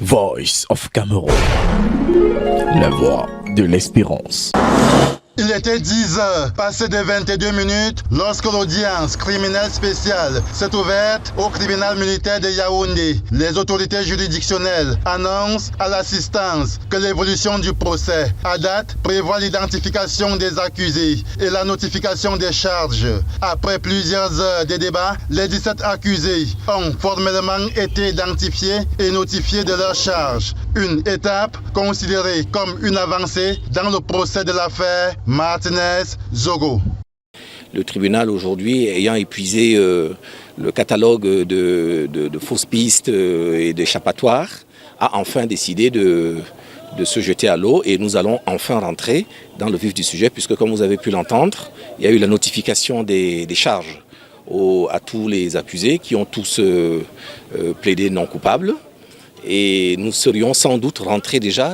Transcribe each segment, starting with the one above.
Voice of Cameroun, la voix de l'espérance. Il était 10 heures, passé de 22 minutes, lorsque l'audience criminelle spéciale s'est ouverte au tribunal militaire de Yaoundé. Les autorités juridictionnelles annoncent à l'assistance que l'évolution du procès, à date, prévoit l'identification des accusés et la notification des charges. Après plusieurs heures de débat, les 17 accusés ont formellement été identifiés et notifiés de leurs charges. Une étape considérée comme une avancée dans le procès de l'affaire Martinez-Zogo. Le tribunal aujourd'hui, ayant épuisé le catalogue de fausses pistes et d'échappatoires, a enfin décidé de se jeter à l'eau et nous allons enfin rentrer dans le vif du sujet puisque, comme vous avez pu l'entendre, il y a eu la notification des charges à tous les accusés qui ont tous plaidé non coupables. Et nous serions sans doute rentrés déjà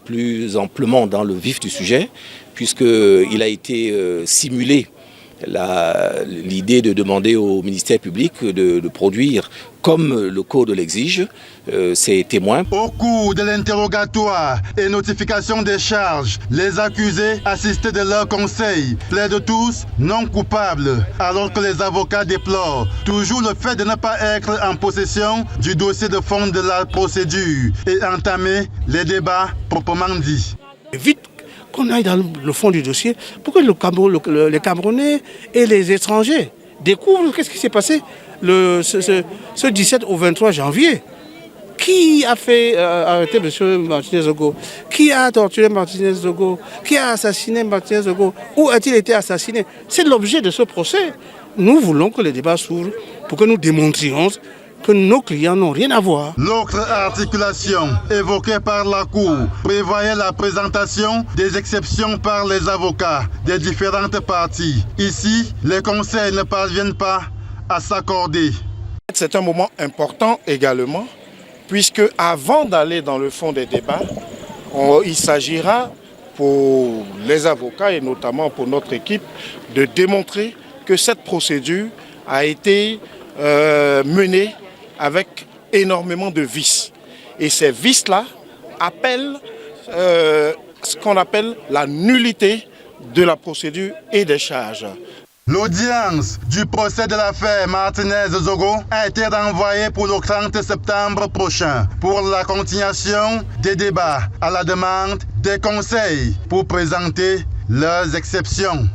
plus amplement dans le vif du sujet, puisqu'il a été simulé l'idée de demander au ministère public de produire, comme le code l'exige, ses témoins. Au cours de l'interrogatoire et notification des charges, les accusés, assistés de leur conseil, plaident tous non coupables, alors que les avocats déplorent toujours le fait de ne pas être en possession du dossier de fond de la procédure et entamer les débats proprement dits. Vite qu'on aille dans le fond du dossier pour que les Camerounais et les étrangers découvrent qu'est-ce qui s'est passé ce 17 au 23 janvier. Qui a fait arrêter M. Martinez-Zogo? Qui a torturé Martinez-Zogo? Qui a assassiné Martinez-Zogo? Où a-t-il été assassiné? C'est l'objet de ce procès. Nous voulons que les débats s'ouvrent pour que nous démontrions que nos clients n'ont rien à voir. L'autre articulation évoquée par la Cour prévoyait la présentation des exceptions par les avocats des différentes parties. Ici, les conseils ne parviennent pas à s'accorder. C'est un moment important également, puisque avant d'aller dans le fond des débats, il s'agira pour les avocats et notamment pour notre équipe de démontrer que cette procédure a été menée avec énormément de vices. Et ces vices-là appellent ce qu'on appelle la nullité de la procédure et des charges. L'audience du procès de l'affaire Martinez-Zogo a été renvoyée pour le 30 septembre prochain pour la continuation des débats à la demande des conseils pour présenter leurs exceptions.